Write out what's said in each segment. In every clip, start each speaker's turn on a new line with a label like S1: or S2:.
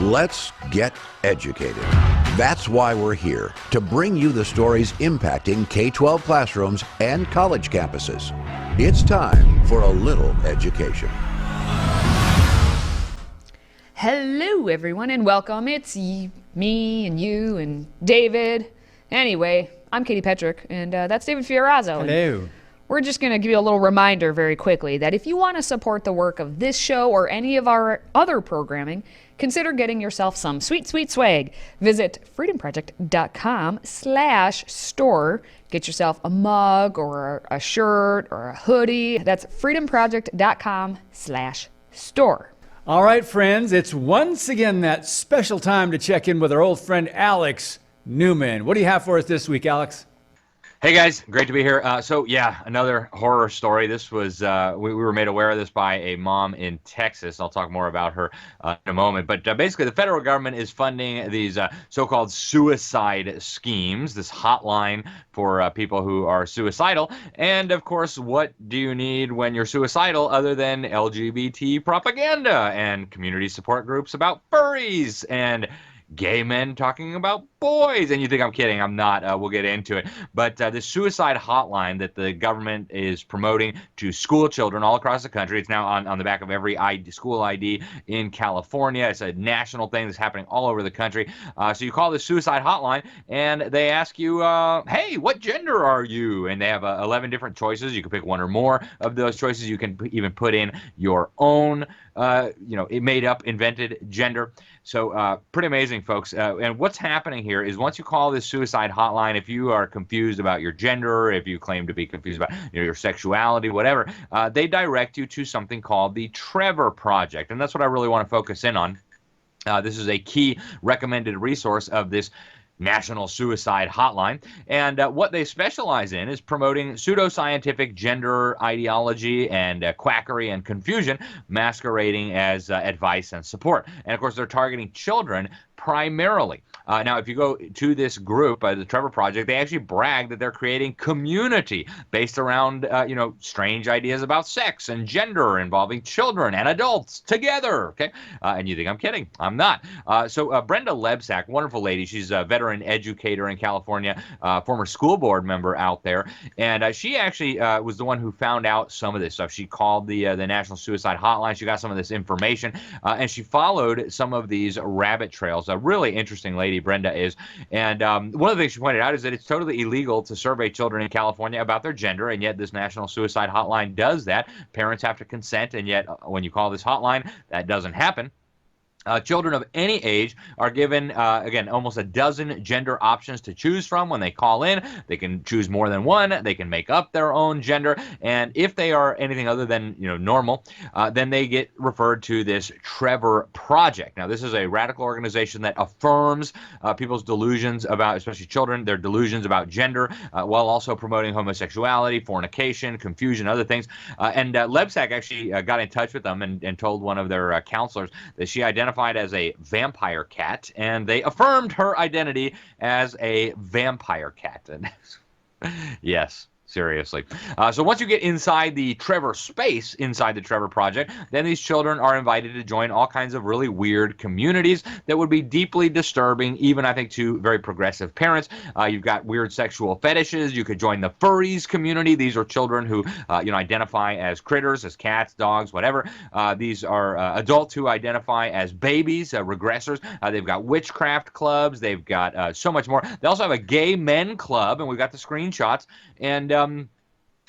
S1: Let's get educated. That's why we're here, to bring you the stories impacting K-12 classrooms and college campuses. It's time for a little education.
S2: Hello, everyone, and welcome. It's me and you and David. Anyway, I'm Katie Petrick, and that's David Fiorazzo.
S3: Hello.
S2: We're just going to give you a little reminder very quickly that if you want to support the work of this show or any of our other programming, consider getting yourself some sweet, sweet swag. Visit freedomproject.com/store. Get yourself a mug or a shirt or a hoodie. That's freedomproject.com/store.
S3: All right, friends, it's once again that special time to check in with our old friend Alex Newman. What do you have for us this week, Alex?
S4: Hey guys, great to be here. So yeah, another horror story. This was, we were made aware of this by a mom in Texas. I'll talk more about her in a moment. But basically the federal government is funding these so-called suicide schemes, this hotline for people who are suicidal. And of course, what do you need when you're suicidal other than LGBT propaganda and community support groups about furries and gay men talking about boys? And you think I'm kidding. I'm not. We'll get into it. But the suicide hotline that the government is promoting to school children all across the country, it's now on the back of every school ID in California. It's a national thing that's happening all over the country. So you call this suicide hotline and they ask you, hey, what gender are you? And they have 11 different choices. You can pick one or more of those choices. You can even put in your own made up, invented gender. So pretty amazing, folks. And what's happening here is once you call this suicide hotline, if you are confused about your gender, if you claim to be confused about your sexuality, whatever, they direct you to something called the Trevor Project. And that's what I really want to focus in on. This is a key recommended resource of this National Suicide Hotline. And what they specialize in is promoting pseudoscientific gender ideology and quackery and confusion masquerading as advice and support. And of course, they're targeting children primarily. Now, if you go to this group, the Trevor Project, they actually brag that they're creating community based around, strange ideas about sex and gender involving children and adults together. Okay, and you think I'm kidding? I'm not. So Brenda Lebsack, wonderful lady, she's a veteran educator in California, former school board member out there, and she actually was the one who found out some of this stuff. She called the National Suicide Hotline. She got some of this information, and she followed some of these rabbit trails. A really interesting lady Brenda is. And one of the things she pointed out is that it's totally illegal to survey children in California about their gender, and yet this National Suicide Hotline does that. Parents have to consent, and yet when you call this hotline, that doesn't happen. Children of any age are given, again, almost a dozen gender options to choose from when they call in. They can choose more than one. They can make up their own gender. And if they are anything other than, normal, then they get referred to this Trevor Project. Now, this is a radical organization that affirms people's delusions about, especially children, their delusions about gender, while also promoting homosexuality, fornication, confusion, other things. And Lebsack actually got in touch with them and told one of their counselors that she identified as a vampire cat, and they affirmed her identity as a vampire cat. And yes. Seriously. So once you get inside the Trevor space, inside the Trevor Project, then these children are invited to join all kinds of really weird communities that would be deeply disturbing, even I think to very progressive parents. You've got weird sexual fetishes. You could join the furries community. These are children who identify as critters, as cats, dogs, whatever. These are adults who identify as babies, regressors. They've got witchcraft clubs. They've got so much more. They also have a gay men club, and we've got the screenshots. And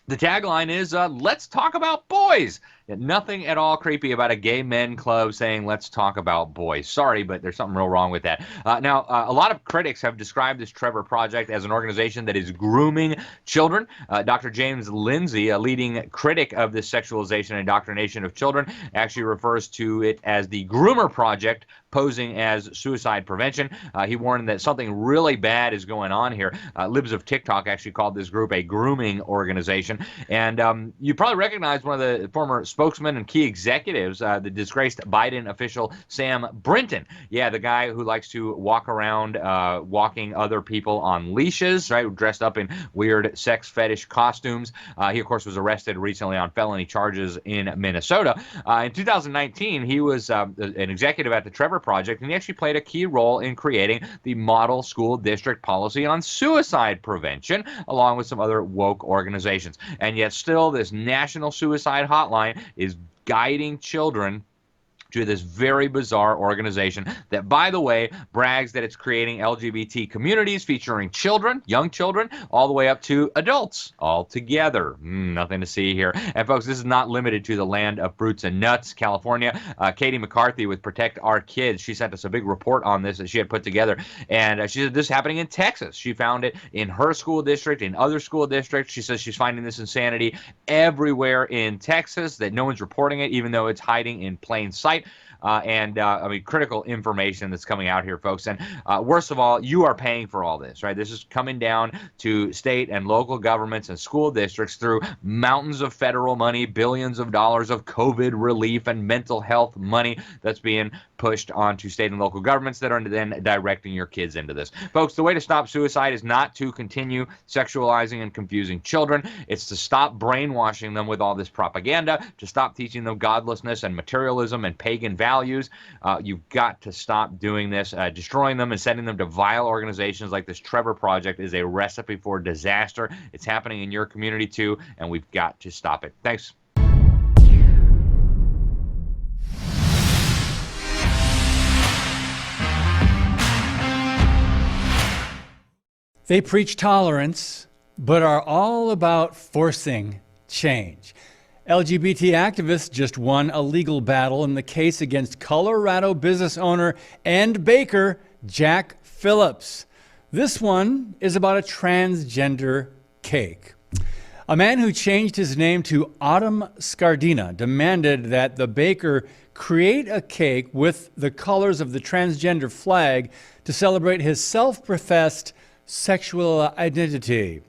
S4: the tagline is, let's talk about boys. Nothing at all creepy about a gay men club saying, let's talk about boys. Sorry, but there's something real wrong with that. Now, a lot of critics have described this Trevor Project as an organization that is grooming children. Dr. James Lindsay, a leading critic of this sexualization and indoctrination of children, actually refers to it as the Groomer Project, posing as suicide prevention. He warned that something really bad is going on here. Libs of TikTok actually called this group a grooming organization. And you probably recognize one of the former spokesman and key executives, the disgraced Biden official Sam Brinton. Yeah, the guy who likes to walk around walking other people on leashes, right, dressed up in weird sex fetish costumes. He, of course, was arrested recently on felony charges in Minnesota. In 2019, he was an executive at the Trevor Project, and he actually played a key role in creating the model school district policy on suicide prevention, along with some other woke organizations. And yet still, this national suicide hotline is guiding children to this very bizarre organization that, by the way, brags that it's creating LGBT communities featuring children, young children, all the way up to adults all together. Nothing to see here. And folks, this is not limited to the land of fruits and nuts, California. Katie McCarthy with Protect Our Kids, she sent us a big report on this that she had put together. And she said this is happening in Texas. She found it in her school district, in other school districts. She says she's finding this insanity everywhere in Texas, that no one's reporting it, even though it's hiding in plain sight. I mean, critical information that's coming out here, folks. And worst of all, you are paying for all this, right? This is coming down to state and local governments and school districts through mountains of federal money, billions of dollars of COVID relief and mental health money that's being pushed onto state and local governments that are then directing your kids into this. Folks, the way to stop suicide is not to continue sexualizing and confusing children. It's to stop brainwashing them with all this propaganda, to stop teaching them godlessness and materialism and pagan values. You've got to stop doing this. Destroying them and sending them to vile organizations like this Trevor Project is a recipe for disaster. It's happening in your community too, and we've got to stop it. Thanks.
S3: They preach tolerance, but are all about forcing change. LGBT activists just won a legal battle in the case against Colorado business owner and baker Jack Phillips. This one is about a transgender cake. A man who changed his name to Autumn Scardina demanded that the baker create a cake with the colors of the transgender flag to celebrate his self-professed sexual identity.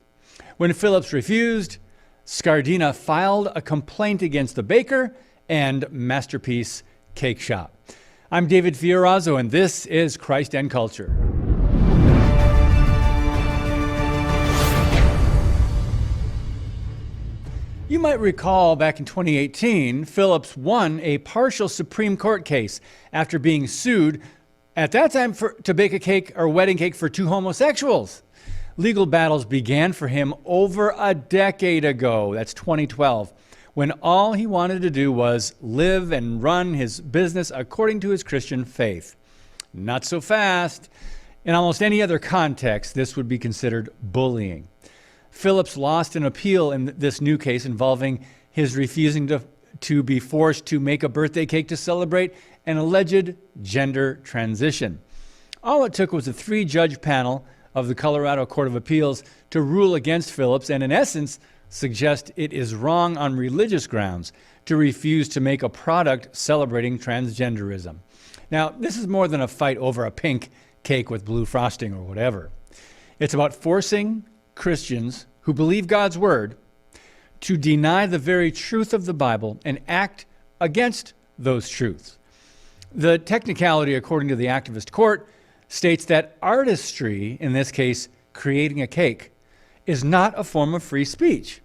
S3: When Phillips refused, Scardina filed a complaint against the baker and Masterpiece Cake Shop. I'm David Fiorazzo, and this is Christ and Culture. You might recall back in 2018, Phillips won a partial Supreme Court case after being sued at that time to bake a cake or wedding cake for two homosexuals. Legal battles began for him over a decade ago. That's 2012, when all he wanted to do was live and run his business according to his Christian faith. Not so fast. In almost any other context, this would be considered bullying. Phillips lost an appeal in this new case involving his refusing to be forced to make a birthday cake to celebrate an alleged gender transition. All it took was a 3-judge panel of the Colorado Court of Appeals to rule against Phillips and, in essence, suggest it is wrong on religious grounds to refuse to make a product celebrating transgenderism. Now, this is more than a fight over a pink cake with blue frosting or whatever. It's about forcing Christians who believe God's word to deny the very truth of the Bible and act against those truths. The technicality, according to the activist court, states that artistry, in this case, creating a cake, is not a form of free speech.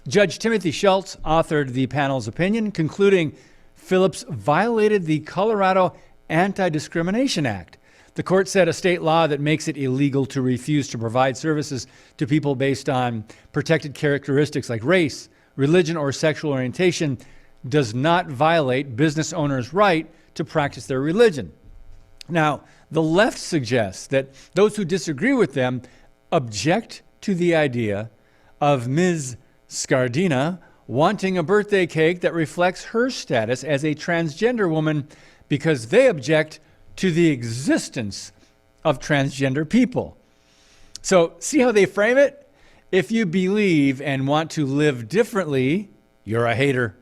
S3: Judge Timothy Schultz authored the panel's opinion, concluding Phillips violated the Colorado Anti-Discrimination Act. The court said a state law that makes it illegal to refuse to provide services to people based on protected characteristics like race, religion, or sexual orientation does not violate business owners' right to practice their religion. Now, the left suggests that those who disagree with them object to the idea of Ms. Scardina wanting a birthday cake that reflects her status as a transgender woman because they object to the existence of transgender people. So, see how they frame it? If you believe and want to live differently, you're a hater.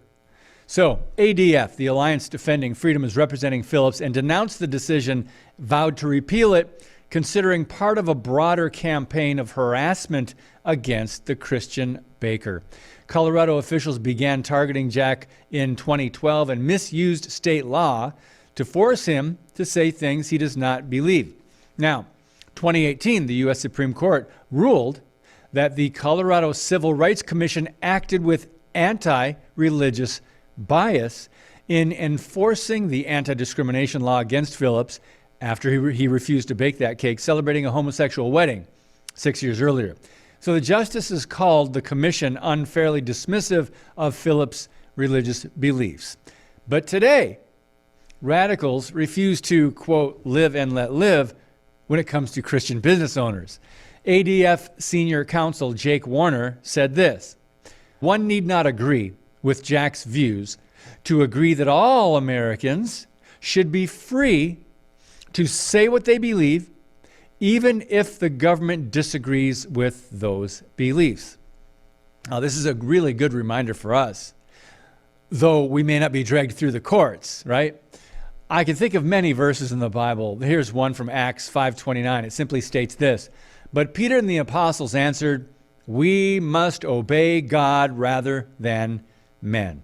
S3: So, ADF, the Alliance Defending Freedom, is representing Phillips and denounced the decision, vowed to repeal it, considering part of a broader campaign of harassment against the Christian Baker. Colorado officials began targeting Jack in 2012 and misused state law to force him to say things he does not believe. Now, 2018, the U.S. Supreme Court ruled that the Colorado Civil Rights Commission acted with anti-religious bias in enforcing the anti-discrimination law against Phillips after he refused to bake that cake, celebrating a homosexual wedding 6 years earlier. So the justices called the commission unfairly dismissive of Phillips' religious beliefs. But today, radicals refuse to, quote, live and let live when it comes to Christian business owners. ADF senior counsel Jake Warner said this: "One need not agree with Jack's views to agree that all Americans should be free to say what they believe, even if the government disagrees with those beliefs." Now, this is a really good reminder for us, though we may not be dragged through the courts, right? I can think of many verses in the Bible. Here's one from Acts 5:29. It simply states this: "But Peter and the apostles answered, 'We must obey God rather than men.'"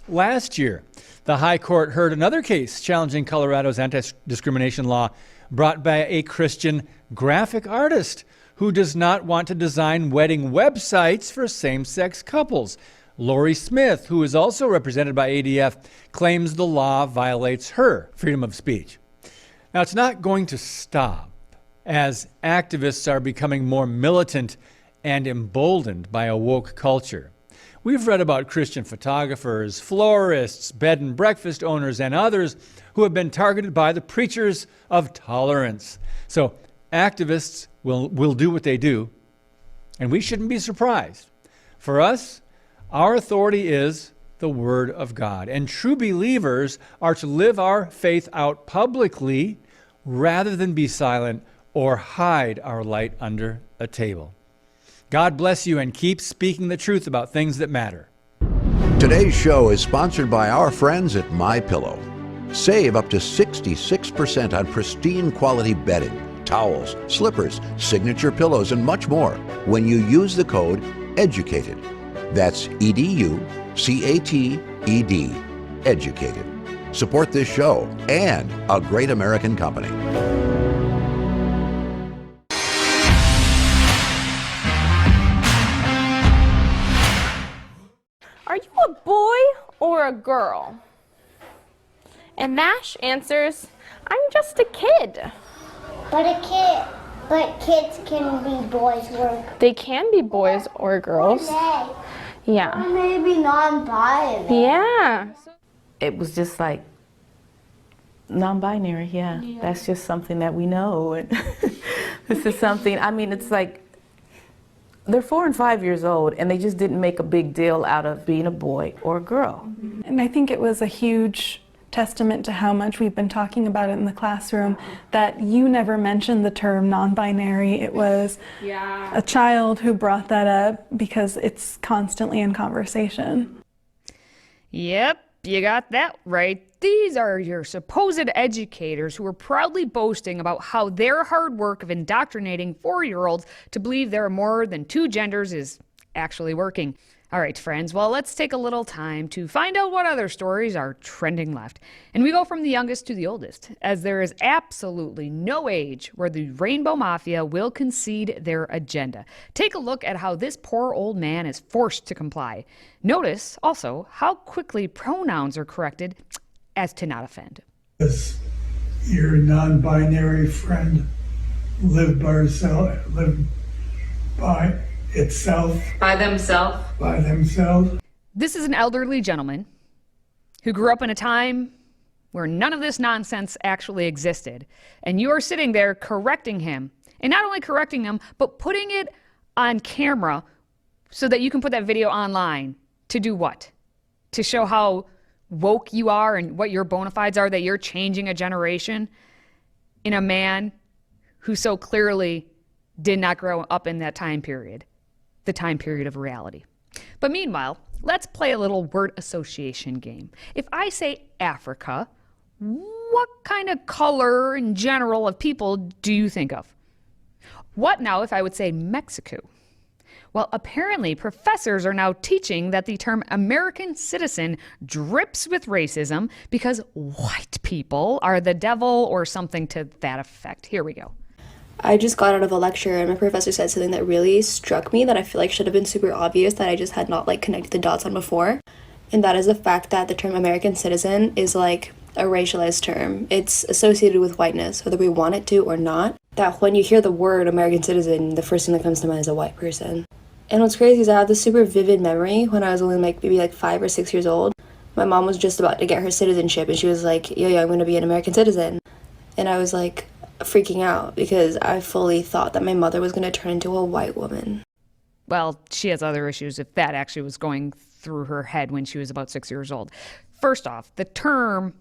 S3: Last year, the High Court heard another case challenging Colorado's anti-discrimination law brought by a Christian graphic artist who does not want to design wedding websites for same-sex couples. Lori Smith, who is also represented by ADF, claims the law violates her freedom of speech. Now, it's not going to stop as activists are becoming more militant and emboldened by a woke culture. We've read about Christian photographers, florists, bed and breakfast owners, and others who have been targeted by the preachers of tolerance. So activists will do what they do, and we shouldn't be surprised. For us, our authority is the Word of God, and true believers are to live our faith out publicly rather than be silent or hide our light under a table. God bless you, and keep speaking the truth about things that matter.
S1: Today's show is sponsored by our friends at MyPillow. Save up to 66% on pristine quality bedding, towels, slippers, signature pillows, and much more when you use the code EDUCATED. That's EDUCATED, educated. Support this show and a great American company.
S5: Are you a boy or a girl? And Nash answers, I'm just a kid.
S6: But kids can be boys or
S5: They can be boys or girls.
S6: they.
S5: Yeah.
S6: Or maybe non-binary.
S5: Yeah.
S7: It was just like non-binary, yeah. That's just something that we know. And this is something, I mean, it's like they're 4 and 5 years old and they just didn't make a big deal out of being a boy or a girl.
S8: And I think it was a huge testament to how much we've been talking about it in the classroom that you never mentioned the term non-binary. It was a child who brought that up because it's constantly in conversation.
S2: Yep, you got that right. These are your supposed educators who are proudly boasting about how their hard work of indoctrinating 4-year-olds to believe there are more than 2 genders is actually working. All right, friends, well, let's take a little time to find out what other stories are trending left. And we go from the youngest to the oldest, as there is absolutely no age where the Rainbow Mafia will concede their agenda. Take a look at how this poor old man is forced to comply. Notice also how quickly pronouns are corrected as to not offend.
S9: Does your non-binary friend live by herself, live by itself?
S10: By themselves?
S9: By themselves?
S2: This is an elderly gentleman who grew up in a time where none of this nonsense actually existed. And you are sitting there correcting him. And not only correcting him, but putting it on camera so that you can put that video online. To do what? To show how woke you are and what your bona fides are, that you're changing a generation in a man who so clearly did not grow up in that time period, the time period of reality. But meanwhile, let's play a little word association game. If I say Africa, what kind of color in general of people do you think of? What now if I would say Mexico? Well, apparently, professors are now teaching that the term American citizen drips with racism because white people are the devil or something to that effect. Here we go.
S10: I just got out of a lecture and my professor said something that really struck me that I feel like should have been super obvious that I just had not connected the dots on before. And that is the fact that the term American citizen is a racialized term. It's associated with whiteness, whether we want it to or not. That when you hear the word American citizen, the first thing that comes to mind is a white person. And what's crazy is I have this super vivid memory when I was only maybe 5 or 6 years old. My mom was just about to get her citizenship and she was like, yo, I'm going to be an American citizen. And I was freaking out because I fully thought that my mother was going to turn into a white woman.
S2: Well, she has other issues if that actually was going through her head when she was about 6 years old. First off, the term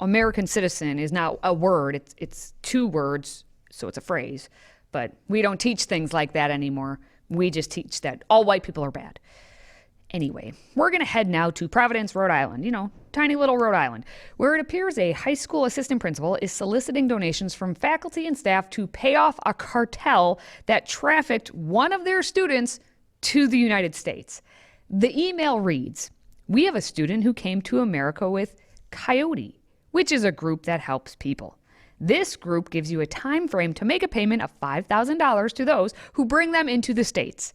S2: American citizen is not a word. It's 2 words, so it's a phrase. But we don't teach things like that anymore. We just teach that all white people are bad. Anyway, we're going to head now to Providence, Rhode Island, tiny little Rhode Island, where it appears a high school assistant principal is soliciting donations from faculty and staff to pay off a cartel that trafficked one of their students to the United States. The email reads, "We have a student who came to America with Coyote, which is a group that helps people. This group gives you a time frame to make a payment of $5,000 to those who bring them into the States.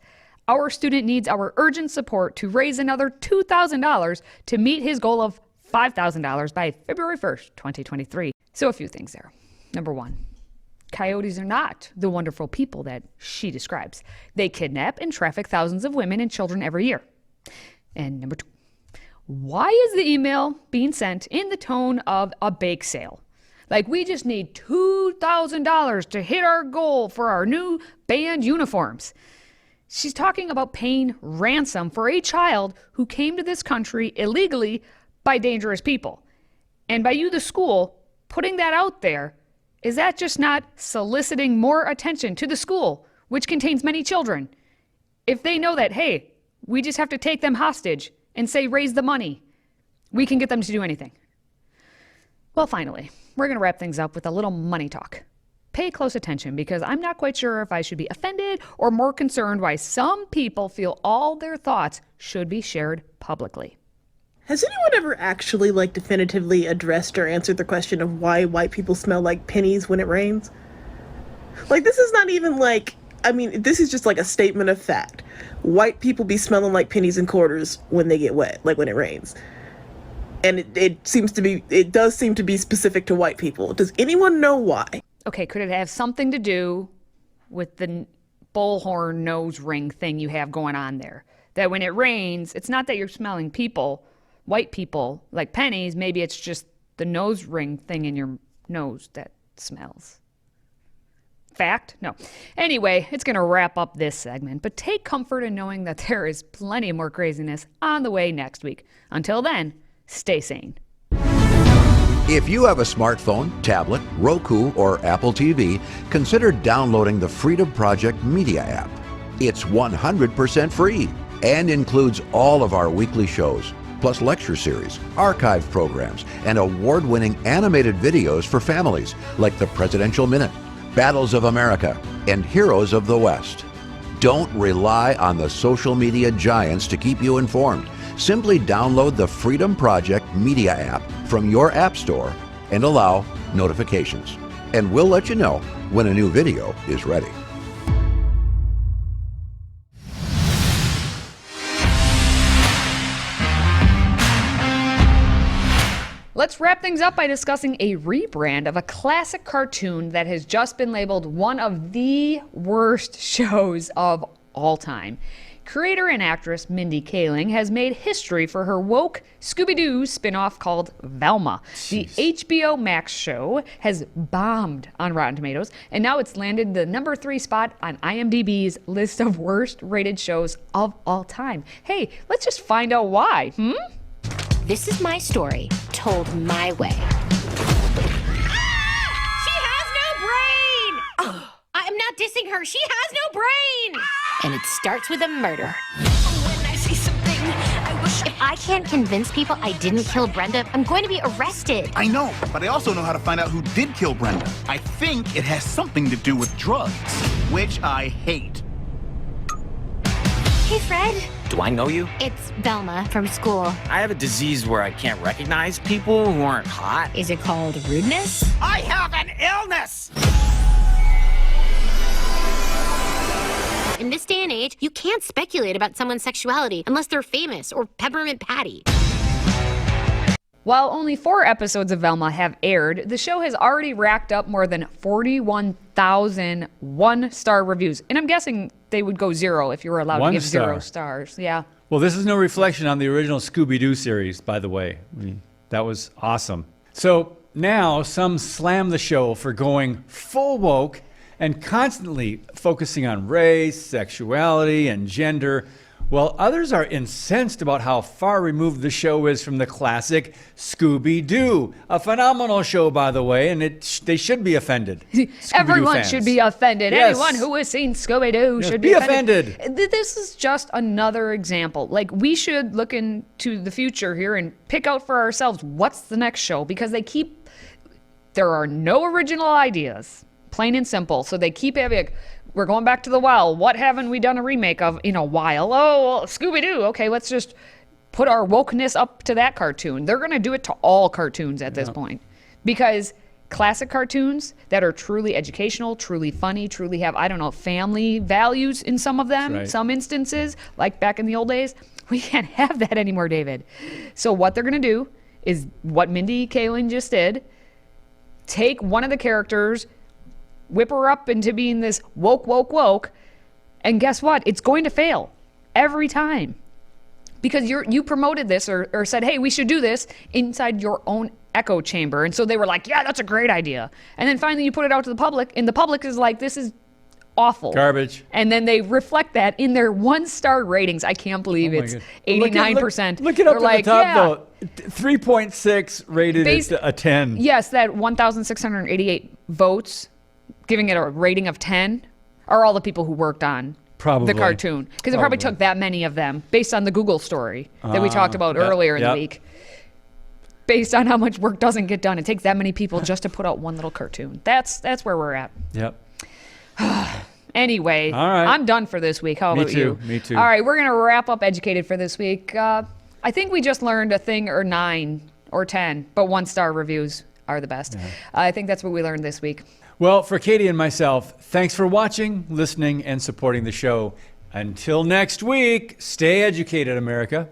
S2: Our student needs our urgent support to raise another $2,000 to meet his goal of $5,000 by February 1st, 2023. So a few things there. Number 1, coyotes are not the wonderful people that she describes. They kidnap and traffic thousands of women and children every year. And number 2, why is the email being sent in the tone of a bake sale? We just need $2,000 to hit our goal for our new band uniforms. She's talking about paying ransom for a child who came to this country illegally by dangerous people. And by you, the school, putting that out there, is that just not soliciting more attention to the school, which contains many children? If they know that, hey, we just have to take them hostage and say, raise the money, we can get them to do anything. Well, finally, we're going to wrap things up with a little money talk. Pay close attention because I'm not quite sure if I should be offended or more concerned why some people feel all their thoughts should be shared publicly.
S11: Has anyone ever actually definitively addressed or answered the question of why white people smell like pennies when it rains? This is not even this is just a statement of fact. White people be smelling like pennies and quarters when they get wet, when it rains. And it does seem to be specific to white people. Does anyone know why?
S2: Okay, could it have something to do with the bullhorn nose ring thing you have going on there? That when it rains, it's not that you're smelling white people, like pennies. Maybe it's just the nose ring thing in your nose that smells. Fact? No. Anyway, it's going to wrap up this segment, but take comfort in knowing that there is plenty more craziness on the way next week. Until then, stay sane.
S1: If you have a smartphone, tablet, Roku, or Apple TV, consider downloading the Freedom Project Media app. It's 100% free and includes all of our weekly shows, plus lecture series, archive programs, and award-winning animated videos for families like the Presidential Minute, Battles of America, and Heroes of the West. Don't rely on the social media giants to keep you informed. Simply download the Freedom Project Media app from your app store and allow notifications. And we'll let you know when a new video is ready.
S2: Let's wrap things up by discussing a rebrand of a classic cartoon that has just been labeled one of the worst shows of all time. Creator and actress Mindy Kaling has made history for her woke Scooby-Doo spinoff called Velma. The HBO Max show has bombed on Rotten Tomatoes, and now it's landed the number 3 spot on IMDb's list of worst rated shows of all time. Hey, let's just find out why,
S12: This is my story, told my way. She has no brain! Oh, I'm not dissing her. She has no brain! And it starts with a murder. When I see something, I wish if I can't convince people I didn't kill Brenda, I'm going to be arrested.
S13: I know, but I also know how to find out who did kill Brenda. I think it has something to do with drugs, which I hate.
S12: Hey, Fred.
S14: Do I know you?
S12: It's Velma from school.
S14: I have a disease where I can't recognize people who aren't hot.
S12: Is it called rudeness?
S14: I have an illness!
S12: In this day and age, you can't speculate about someone's sexuality unless they're famous or Peppermint Patty.
S2: While only 4 episodes of Velma have aired, the show has already racked up more than 41,000 one-star reviews. And I'm guessing they would go 0 if you were allowed to give 0 stars. Yeah.
S3: Well, this is no reflection on the original Scooby-Doo series, by the way. That was awesome. So now some slam the show for going full woke and constantly focusing on race, sexuality, and gender, while others are incensed about how far removed the show is from the classic Scooby-Doo. A phenomenal show, by the way, and they should be offended.
S2: Everyone should be offended.
S3: Yes.
S2: Anyone who has seen Scooby-Doo should
S3: be offended.
S2: This is just another example. Like, we should look into the future here and pick out for ourselves what's the next show, because there are no original ideas, plain and simple. So they keep having, like, we're going back to the well. What haven't we done a remake of in a while? Oh, well, Scooby-Doo. Okay, let's just put our wokeness up to that cartoon. They're going to do it to all cartoons at this point. Because classic cartoons that are truly educational, truly funny, truly have, I don't know, family values in some of them, some instances, like back in the old days, we can't have that anymore, David. So what they're going to do is what Mindy Kaling just did, take one of the characters, whip her up into being this woke, and guess what? It's going to fail every time, because you promoted this or said, hey, we should do this inside your own echo chamber. And so they were like, yeah, that's a great idea. And then finally you put it out to the public, and the public is like, this is awful.
S3: Garbage.
S2: And then they reflect that in their 1-star ratings. I can't believe it's 89%.
S3: Look it up
S2: They're
S3: at the top, though. 3.6 rated a 10.
S2: Yes, that 1,688 votes, giving it a rating of 10, are all the people who worked on the cartoon. Because it probably took that many of them, based on the Google story that we talked about earlier in the week. Based on how much work doesn't get done. It takes that many people just to put out one little cartoon. That's where we're at.
S3: Yep.
S2: Anyway,
S3: all right.
S2: I'm done for this week. How about you?
S3: Me too.
S2: All right, we're going to wrap up Educated for this week. I think we just learned a thing or 9 or 10, but 1-star reviews are the best. I think that's what we learned this week.
S3: Well, for Katie and myself, thanks for watching, listening, and supporting the show. Until next week, stay educated, America.